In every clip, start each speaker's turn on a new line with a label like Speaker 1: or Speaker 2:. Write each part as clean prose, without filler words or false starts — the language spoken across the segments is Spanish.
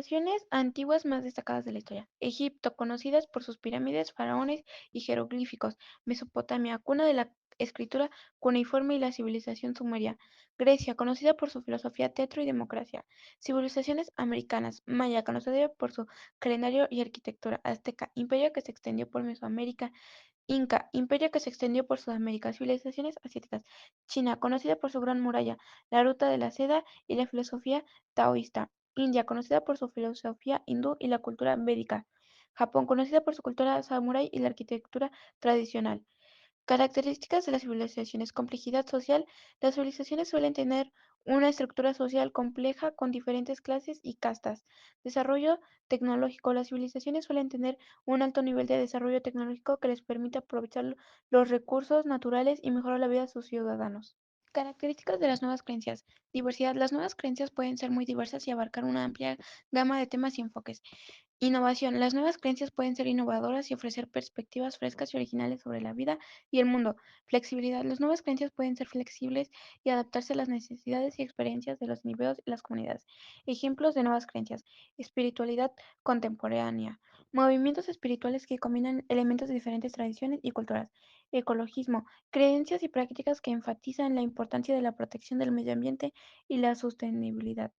Speaker 1: Civilizaciones antiguas más destacadas de la historia. Egipto, conocidas por sus pirámides, faraones y jeroglíficos. Mesopotamia, cuna de la escritura cuneiforme y la civilización sumeria. Grecia, conocida por su filosofía, teatro y democracia. Civilizaciones americanas. Maya, conocida por su calendario y arquitectura. Azteca, imperio que se extendió por Mesoamérica. Inca, imperio que se extendió por Sudamérica. Civilizaciones asiáticas. China, conocida por su gran muralla, la ruta de la seda y la filosofía taoísta. India, conocida por su filosofía hindú y la cultura védica. Japón, conocida por su cultura samurái y la arquitectura tradicional. Características de las civilizaciones. Complejidad social. Las civilizaciones suelen tener una estructura social compleja con diferentes clases y castas. Desarrollo tecnológico. Las civilizaciones suelen tener un alto nivel de desarrollo tecnológico que les permite aprovechar los recursos naturales y mejorar la vida de sus ciudadanos. Características de las nuevas creencias. Diversidad. Las nuevas creencias pueden ser muy diversas y abarcar una amplia gama de temas y enfoques. Innovación. Las nuevas creencias pueden ser innovadoras y ofrecer perspectivas frescas y originales sobre la vida y el mundo. Flexibilidad. Las nuevas creencias pueden ser flexibles y adaptarse a las necesidades y experiencias de los individuos y las comunidades. Ejemplos de nuevas creencias. Espiritualidad contemporánea. Movimientos espirituales que combinan elementos de diferentes tradiciones y culturas. Ecologismo. Creencias y prácticas que enfatizan la importancia de la protección del medio ambiente y la sostenibilidad.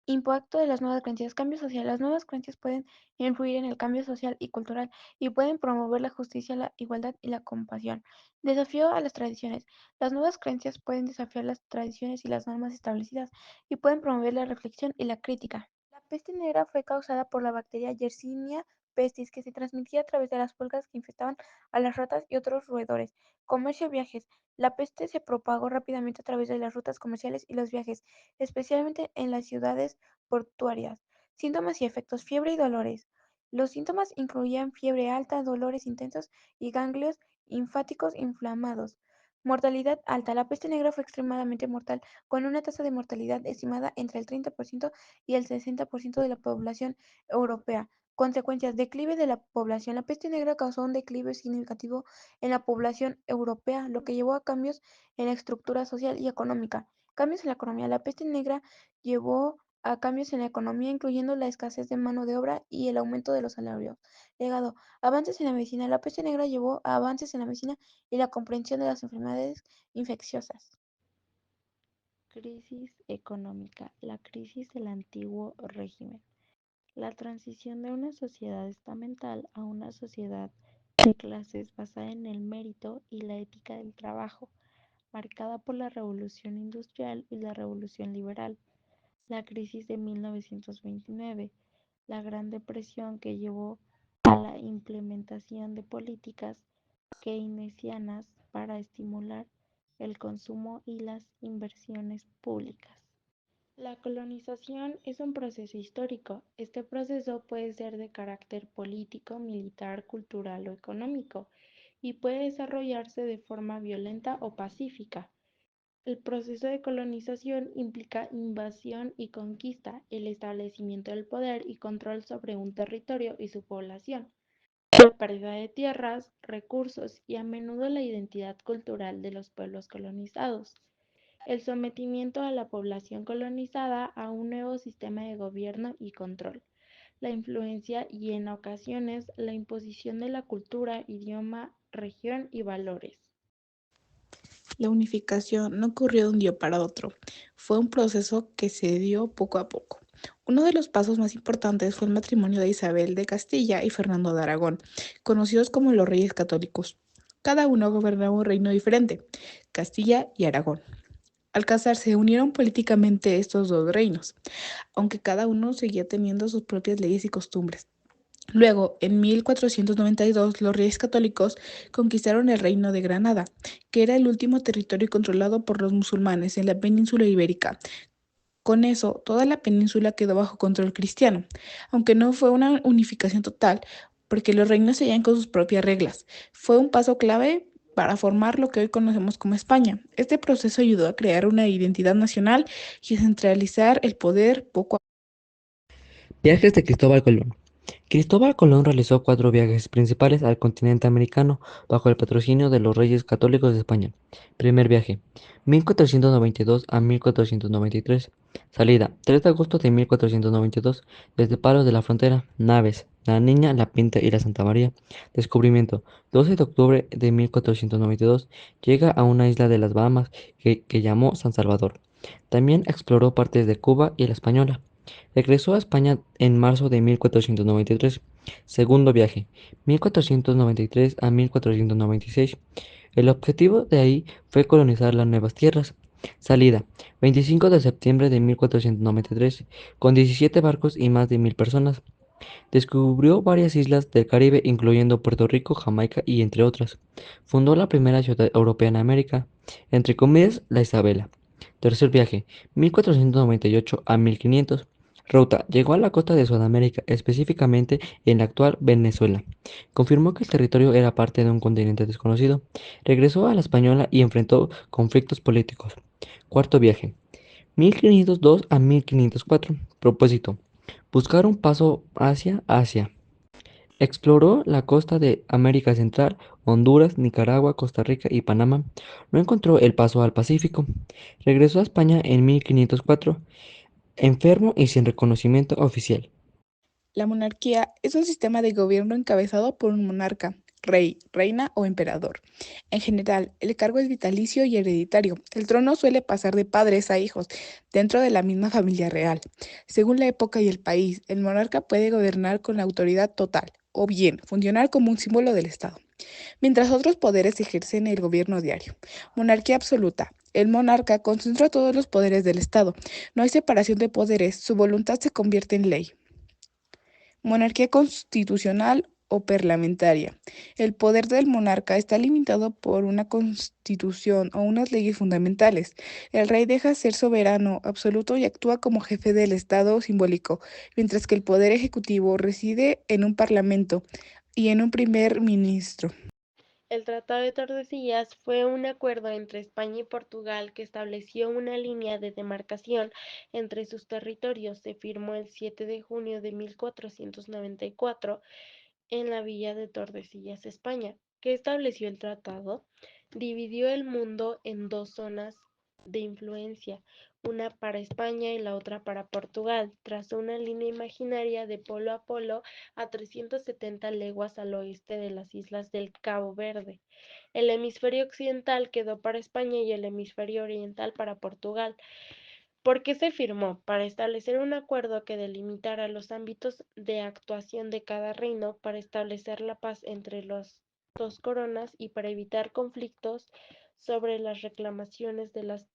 Speaker 1: Impacto de las nuevas creencias. Cambio social. Las nuevas creencias pueden influir en el cambio social y cultural y pueden promover la justicia, la igualdad y la compasión. Desafío a las tradiciones. Las nuevas creencias pueden desafiar las tradiciones y las normas establecidas y pueden promover la reflexión y la crítica. La peste negra fue causada por la bacteria Yersinia pestis que se transmitía a través de las pulgas que infestaban a las ratas y otros roedores. Comercio y viajes. La peste se propagó rápidamente a través de las rutas comerciales y los viajes, especialmente en las ciudades portuarias. Síntomas y efectos: fiebre y dolores. Los síntomas incluían fiebre alta, dolores intensos y ganglios linfáticos inflamados. Mortalidad alta. La peste negra fue extremadamente mortal, con una tasa de mortalidad estimada entre el 30% y el 60% de la población europea. Consecuencias: declive de la población. La peste negra causó un declive significativo en la población europea, lo que llevó a cambios en la estructura social y económica. Cambios en la economía. La peste negra llevó a cambios en la economía, incluyendo la escasez de mano de obra y el aumento de los salarios. Legado. Avances en la medicina. La peste negra llevó a avances en la medicina y la comprensión de las enfermedades infecciosas.
Speaker 2: Crisis económica, la crisis del antiguo régimen. La transición de una sociedad estamental a una sociedad de clases basada en el mérito y la ética del trabajo, marcada por la revolución industrial y la revolución liberal. La crisis de 1929, la Gran Depresión que llevó a la implementación de políticas keynesianas para estimular el consumo y las inversiones públicas. La colonización es un proceso histórico. Este proceso puede ser de carácter político, militar, cultural o económico y puede desarrollarse de forma violenta o pacífica. El proceso de colonización implica invasión y conquista, el establecimiento del poder y control sobre un territorio y su población, la pérdida de tierras, recursos y a menudo la identidad cultural de los pueblos colonizados, el sometimiento a la población colonizada a un nuevo sistema de gobierno y control, la influencia y en ocasiones la imposición de la cultura, idioma, región y valores.
Speaker 3: La unificación no ocurrió de un día para otro, fue un proceso que se dio poco a poco. Uno de los pasos más importantes fue el matrimonio de Isabel de Castilla y Fernando de Aragón, conocidos como los Reyes Católicos. Cada uno gobernaba un reino diferente, Castilla y Aragón. Al casarse, se unieron políticamente estos dos reinos, aunque cada uno seguía teniendo sus propias leyes y costumbres. Luego, en 1492, los reyes católicos conquistaron el reino de Granada, que era el último territorio controlado por los musulmanes en la península ibérica. Con eso, toda la península quedó bajo control cristiano, aunque no fue una unificación total, porque los reinos seguían con sus propias reglas. Fue un paso clave para formar lo que hoy conocemos como España. Este proceso ayudó a crear una identidad nacional y a centralizar el poder poco a poco.
Speaker 4: Viajes de Cristóbal Colón. Cristóbal Colón realizó 4 viajes principales al continente americano bajo el patrocinio de los Reyes Católicos de España. Primer viaje, 1492 a 1493. Salida, 3 de agosto de 1492, desde Palos de la Frontera, naves, la Niña, la Pinta y la Santa María. Descubrimiento, 12 de octubre de 1492, llega a una isla de las Bahamas que llamó San Salvador. También exploró partes de Cuba y la Española. Regresó a España en marzo de 1493. Segundo viaje, 1493 a 1496. El objetivo de ahí fue colonizar las nuevas tierras. Salida, 25 de septiembre de 1493, con 17 barcos y más de 1000 personas. Descubrió varias islas del Caribe, incluyendo Puerto Rico, Jamaica y entre otras. Fundó la primera ciudad europea en América, entre comillas, la Isabela. Tercer viaje, 1498 a 1500. Ruta, llegó a la costa de Sudamérica, específicamente en la actual Venezuela. Confirmó que el territorio era parte de un continente desconocido. Regresó a la Española y enfrentó conflictos políticos. Cuarto viaje, 1502 a 1504. Propósito, buscar un paso hacia Asia. Exploró la costa de América Central, Honduras, Nicaragua, Costa Rica y Panamá. No encontró el paso al Pacífico. Regresó a España en 1504, enfermo y sin reconocimiento oficial.
Speaker 3: La monarquía es un sistema de gobierno encabezado por un monarca, rey, reina o emperador. En general, el cargo es vitalicio y hereditario. El trono suele pasar de padres a hijos dentro de la misma familia real. Según la época y el país, el monarca puede gobernar con la autoridad total o bien funcionar como un símbolo del Estado, mientras otros poderes ejercen el gobierno diario. Monarquía absoluta. El monarca concentra todos los poderes del Estado. No hay separación de poderes, su voluntad se convierte en ley. Monarquía constitucional o parlamentaria. El poder del monarca está limitado por una constitución o unas leyes fundamentales. El rey deja ser soberano absoluto y actúa como jefe del Estado simbólico, mientras que el poder ejecutivo reside en un parlamento y en un primer ministro.
Speaker 2: El Tratado de Tordesillas fue un acuerdo entre España y Portugal que estableció una línea de demarcación entre sus territorios. Se firmó el 7 de junio de 1494 en la villa de Tordesillas, España. ¿Qué estableció el tratado? Dividió el mundo en dos zonas de influencia, una para España y la otra para Portugal. Trazó una línea imaginaria de polo a polo a 370 leguas al oeste de las islas del Cabo Verde. El hemisferio occidental quedó para España y el hemisferio oriental para Portugal. ¿Por qué se firmó? Para establecer un acuerdo que delimitara los ámbitos de actuación de cada reino, para establecer la paz entre las dos coronas y para evitar conflictos sobre las reclamaciones de las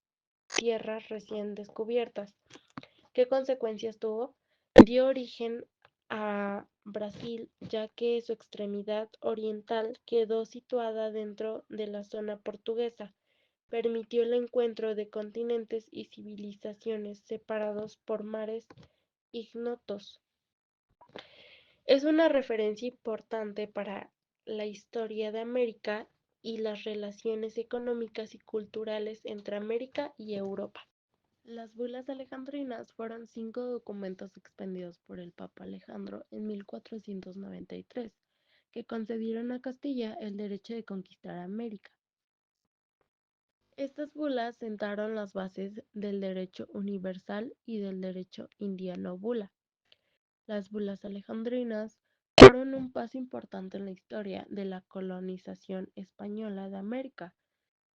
Speaker 2: tierras recién descubiertas. ¿Qué consecuencias tuvo? Dio origen a Brasil, ya que su extremidad oriental quedó situada dentro de la zona portuguesa. Permitió el encuentro de continentes y civilizaciones separados por mares ignotos. Es una referencia importante para la historia de América y las relaciones económicas y culturales entre América y Europa. Las bulas alejandrinas fueron 5 documentos expedidos por el Papa Alejandro en 1493, que concedieron a Castilla el derecho de conquistar América. Estas bulas sentaron las bases del derecho universal y del derecho indiano bula. Las bulas alejandrinas fueron un paso importante en la historia de la colonización española de América,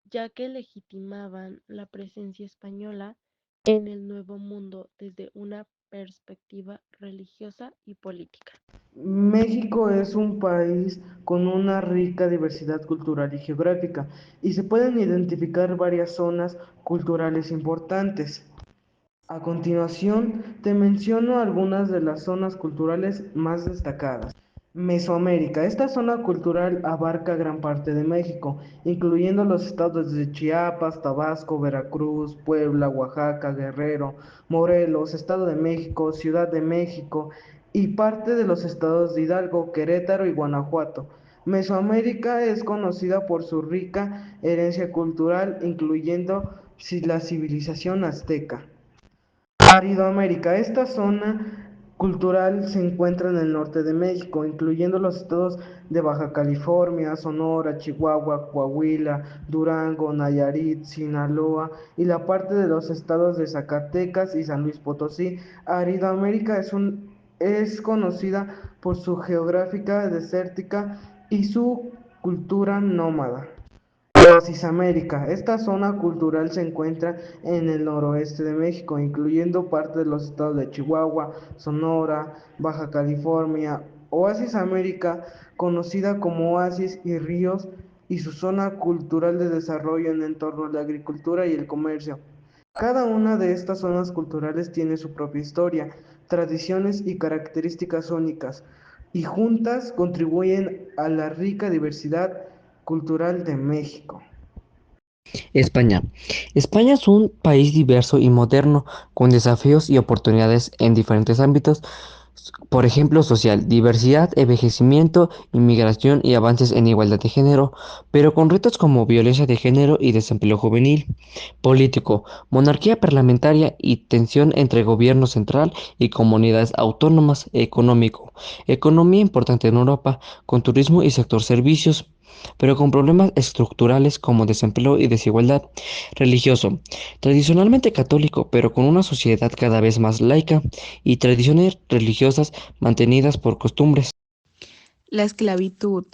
Speaker 2: ya que legitimaban la presencia española en el Nuevo Mundo desde una perspectiva religiosa y política.
Speaker 5: México es un país con una rica diversidad cultural y geográfica, y se pueden identificar varias zonas culturales importantes. A continuación, te menciono algunas de las zonas culturales más destacadas. Mesoamérica. Esta zona cultural abarca gran parte de México, incluyendo los estados de Chiapas, Tabasco, Veracruz, Puebla, Oaxaca, Guerrero, Morelos, Estado de México, Ciudad de México y parte de los estados de Hidalgo, Querétaro y Guanajuato. Mesoamérica es conocida por su rica herencia cultural, incluyendo la civilización azteca. Aridoamérica. Esta zona cultural se encuentra en el norte de México, incluyendo los estados de Baja California, Sonora, Chihuahua, Coahuila, Durango, Nayarit, Sinaloa y la parte de los estados de Zacatecas y San Luis Potosí. Aridoamérica es conocida por su geográfica desértica y su cultura nómada. Oasis América. Esta zona cultural se encuentra en el noroeste de México, incluyendo parte de los estados de Chihuahua, Sonora, Baja California. Oasis América, conocida como Oasis y Ríos, y su zona cultural de desarrollo en torno a la agricultura y el comercio. Cada una de estas zonas culturales tiene su propia historia, tradiciones y características únicas, y juntas contribuyen a la rica diversidad cultural de México.
Speaker 4: España. España es un país diverso y moderno, con desafíos y oportunidades en diferentes ámbitos, por ejemplo, social, diversidad, envejecimiento, inmigración y avances en igualdad de género, pero con retos como violencia de género y desempleo juvenil. Político, monarquía parlamentaria y tensión entre gobierno central y comunidades autónomas. Económico, economía importante en Europa, con turismo y sector servicios, pero con problemas estructurales como desempleo y desigualdad. Religioso, tradicionalmente católico, pero con una sociedad cada vez más laica y tradiciones religiosas mantenidas por costumbres.
Speaker 3: La esclavitud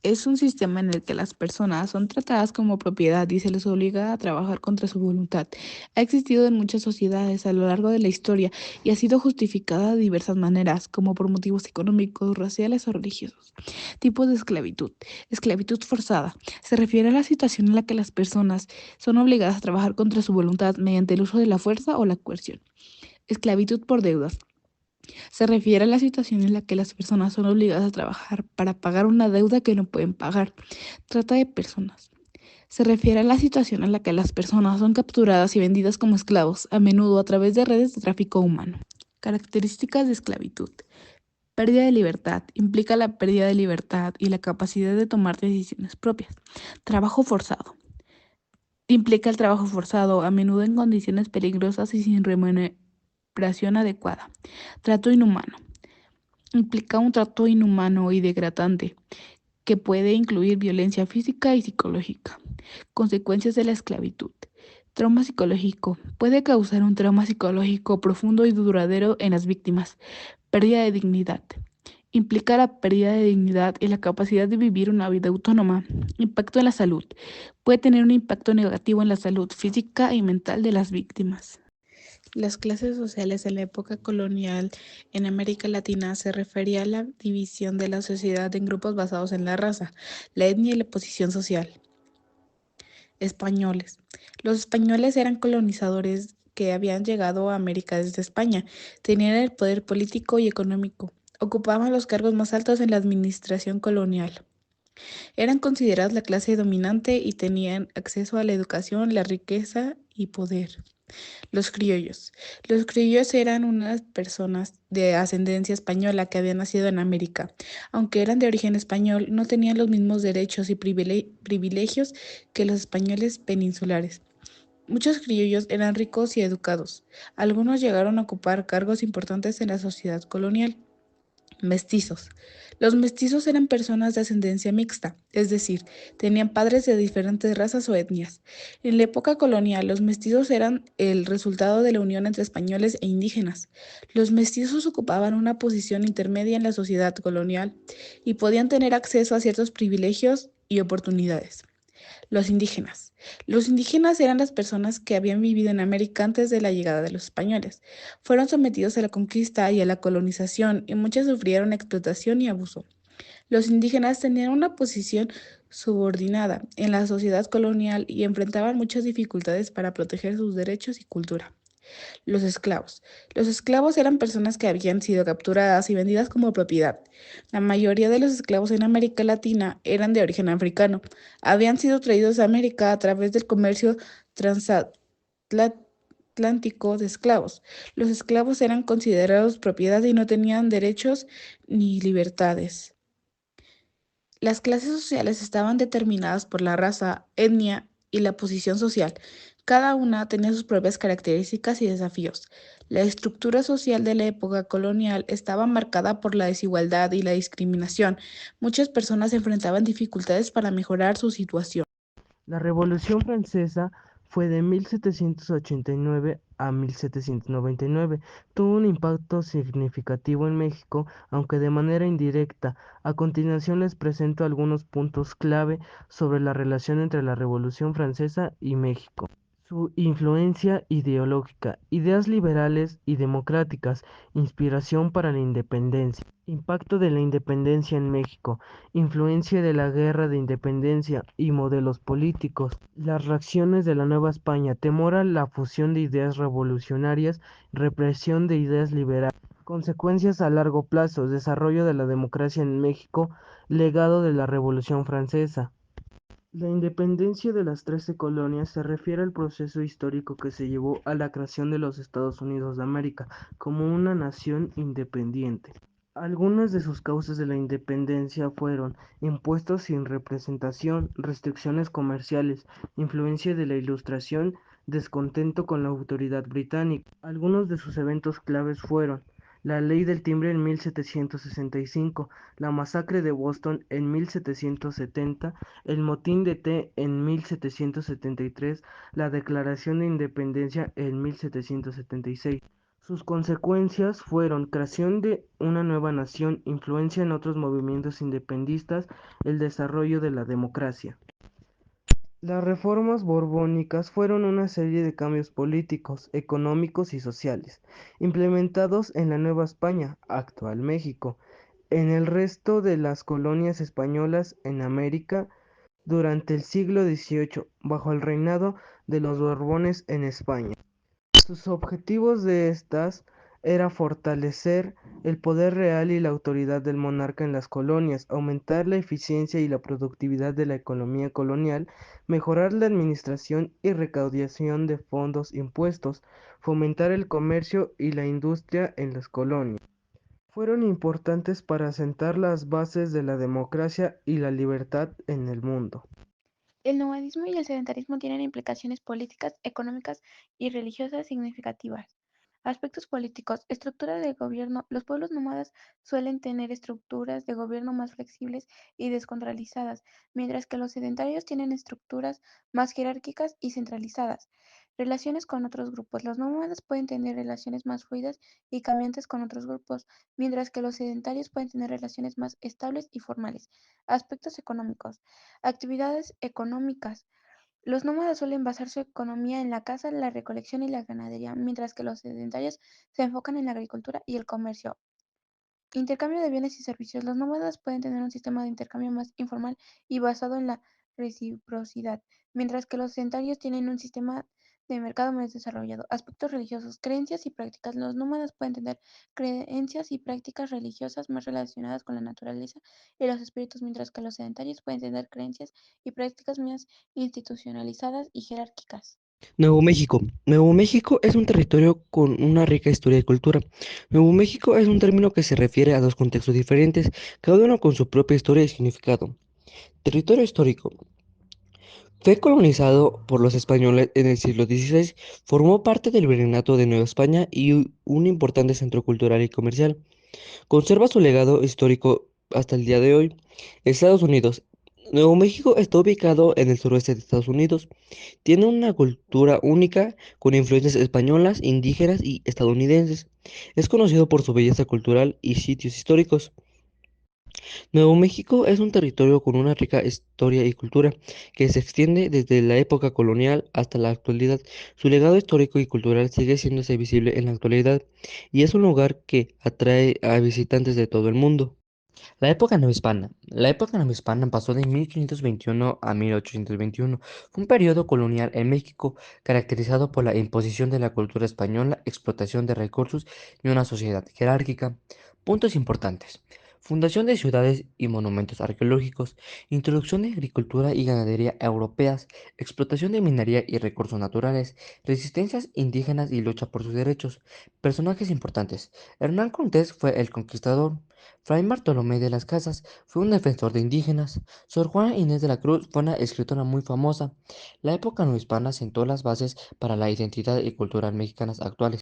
Speaker 3: es un sistema en el que las personas son tratadas como propiedad y se les obliga a trabajar contra su voluntad. Ha existido en muchas sociedades a lo largo de la historia y ha sido justificada de diversas maneras, como por motivos económicos, raciales o religiosos. Tipos de esclavitud. Esclavitud forzada. Se refiere a la situación en la que las personas son obligadas a trabajar contra su voluntad mediante el uso de la fuerza o la coerción. Esclavitud por deudas. Se refiere a la situación en la que las personas son obligadas a trabajar para pagar una deuda que no pueden pagar. Trata de personas. Se refiere a la situación en la que las personas son capturadas y vendidas como esclavos, a menudo a través de redes de tráfico humano. Características de esclavitud. Pérdida de libertad. Implica la pérdida de libertad y la capacidad de tomar decisiones propias. Trabajo forzado. Implica el trabajo forzado, a menudo en condiciones peligrosas y sin remuneración adecuada. Trato inhumano. Implica un trato inhumano y degradante que puede incluir violencia física y psicológica. Consecuencias de la esclavitud. Trauma psicológico. Puede causar un trauma psicológico profundo y duradero en las víctimas. Pérdida de dignidad. Implica la pérdida de dignidad y la capacidad de vivir una vida autónoma. Impacto en la salud. Puede tener un impacto negativo en la salud física y mental de las víctimas. Las clases sociales en la época colonial en América Latina se refería a la división de la sociedad en grupos basados en la raza, la etnia y la posición social. Españoles. Los españoles eran colonizadores que habían llegado a América desde España, tenían el poder político y económico, ocupaban los cargos más altos en la administración colonial. Eran considerados la clase dominante y tenían acceso a la educación, la riqueza y poder. Los criollos. Los criollos eran unas personas de ascendencia española que habían nacido en América. Aunque eran de origen español, no tenían los mismos derechos y privilegios que los españoles peninsulares. Muchos criollos eran ricos y educados. Algunos llegaron a ocupar cargos importantes en la sociedad colonial. Mestizos. Los mestizos eran personas de ascendencia mixta, es decir, tenían padres de diferentes razas o etnias. En la época colonial, los mestizos eran el resultado de la unión entre españoles e indígenas. Los mestizos ocupaban una posición intermedia en la sociedad colonial y podían tener acceso a ciertos privilegios y oportunidades. Los indígenas. Los indígenas eran las personas que habían vivido en América antes de la llegada de los españoles. Fueron sometidos a la conquista y a la colonización y muchos sufrieron explotación y abuso. Los indígenas tenían una posición subordinada en la sociedad colonial y enfrentaban muchas dificultades para proteger sus derechos y cultura. Los esclavos. Los esclavos eran personas que habían sido capturadas y vendidas como propiedad. La mayoría de los esclavos en América Latina eran de origen africano. Habían sido traídos a América a través del comercio transatlántico de esclavos. Los esclavos eran considerados propiedad y no tenían derechos ni libertades. Las clases sociales estaban determinadas por la raza, etnia y la posición social. Cada una tenía sus propias características y desafíos. La estructura social de la época colonial estaba marcada por la desigualdad y la discriminación. Muchas personas enfrentaban dificultades para mejorar su situación.
Speaker 5: La Revolución Francesa fue de 1789 a 1799. Tuvo un impacto significativo en México, aunque de manera indirecta. A continuación les presento algunos puntos clave sobre la relación entre la Revolución Francesa y México. Su influencia ideológica, ideas liberales y democráticas, inspiración para la independencia. Impacto de la independencia en México, influencia de la guerra de independencia y modelos políticos. Las reacciones de la Nueva España, temor a la fusión de ideas revolucionarias, represión de ideas liberales. Consecuencias a largo plazo, desarrollo de la democracia en México, legado de la Revolución Francesa. La independencia de las 13 colonias se refiere al proceso histórico que se llevó a la creación de los Estados Unidos de América como una nación independiente. Algunas de sus causas de la independencia fueron impuestos sin representación, restricciones comerciales, influencia de la Ilustración, descontento con la autoridad británica. Algunos de sus eventos claves fueron la Ley del Timbre en 1765, la masacre de Boston en 1770, el motín de Té en 1773, la Declaración de Independencia en 1776. Sus consecuencias fueron creación de una nueva nación, influencia en otros movimientos independistas, el desarrollo de la democracia. Las reformas borbónicas fueron una serie de cambios políticos, económicos y sociales, implementados en la Nueva España, actual México, en el resto de las colonias españolas en América durante el siglo XVIII, bajo el reinado de los Borbones en España. Sus objetivos de estas era fortalecer el poder real y la autoridad del monarca en las colonias, aumentar la eficiencia y la productividad de la economía colonial, mejorar la administración y recaudación de fondos impuestos, fomentar el comercio y la industria en las colonias. Fueron importantes para asentar las bases de la democracia y la libertad en el mundo.
Speaker 1: El nomadismo y el sedentarismo tienen implicaciones políticas, económicas y religiosas significativas. Aspectos políticos. Estructura de gobierno. Los pueblos nómadas suelen tener estructuras de gobierno más flexibles y descentralizadas, mientras que los sedentarios tienen estructuras más jerárquicas y centralizadas. Relaciones con otros grupos. Los nómadas pueden tener relaciones más fluidas y cambiantes con otros grupos, mientras que los sedentarios pueden tener relaciones más estables y formales. Aspectos económicos. Actividades económicas. Los nómadas suelen basar su economía en la caza, la recolección y la ganadería, mientras que los sedentarios se enfocan en la agricultura y el comercio. Intercambio de bienes y servicios. Los nómadas pueden tener un sistema de intercambio más informal y basado en la reciprocidad, mientras que los sedentarios tienen un sistema de mercado más desarrollado. Aspectos religiosos, creencias y prácticas. Los nómadas pueden tener creencias y prácticas religiosas más relacionadas con la naturaleza y los espíritus, mientras que los sedentarios pueden tener creencias y prácticas más institucionalizadas y jerárquicas.
Speaker 4: Nuevo México. Nuevo México es un territorio con una rica historia y cultura. Nuevo México es un término que se refiere a dos contextos diferentes, cada uno con su propia historia y significado. Territorio histórico. Fue colonizado por los españoles en el siglo XVI, formó parte del Virreinato de Nueva España y un importante centro cultural y comercial. Conserva su legado histórico hasta el día de hoy. Estados Unidos. Nuevo México está ubicado en el suroeste de Estados Unidos. Tiene una cultura única con influencias españolas, indígenas y estadounidenses. Es conocido por su belleza cultural y sitios históricos. Nuevo México es un territorio con una rica historia y cultura que se extiende desde la época colonial hasta la actualidad. Su legado histórico y cultural sigue siéndose visible en la actualidad y es un lugar que atrae a visitantes de todo el mundo. La época neohispana. La época neohispana pasó de 1521 a 1821. Fue un periodo colonial en México caracterizado por la imposición de la cultura española, explotación de recursos y una sociedad jerárquica. Puntos importantes. Fundación de ciudades y monumentos arqueológicos, introducción de agricultura y ganadería europeas, explotación de minería y recursos naturales, resistencias indígenas y lucha por sus derechos. Personajes importantes. Hernán Cortés fue el conquistador. Fray Bartolomé de las Casas fue un defensor de indígenas. Sor Juana Inés de la Cruz fue una escritora muy famosa. La época no hispana sentó las bases para la identidad y cultura mexicanas actuales.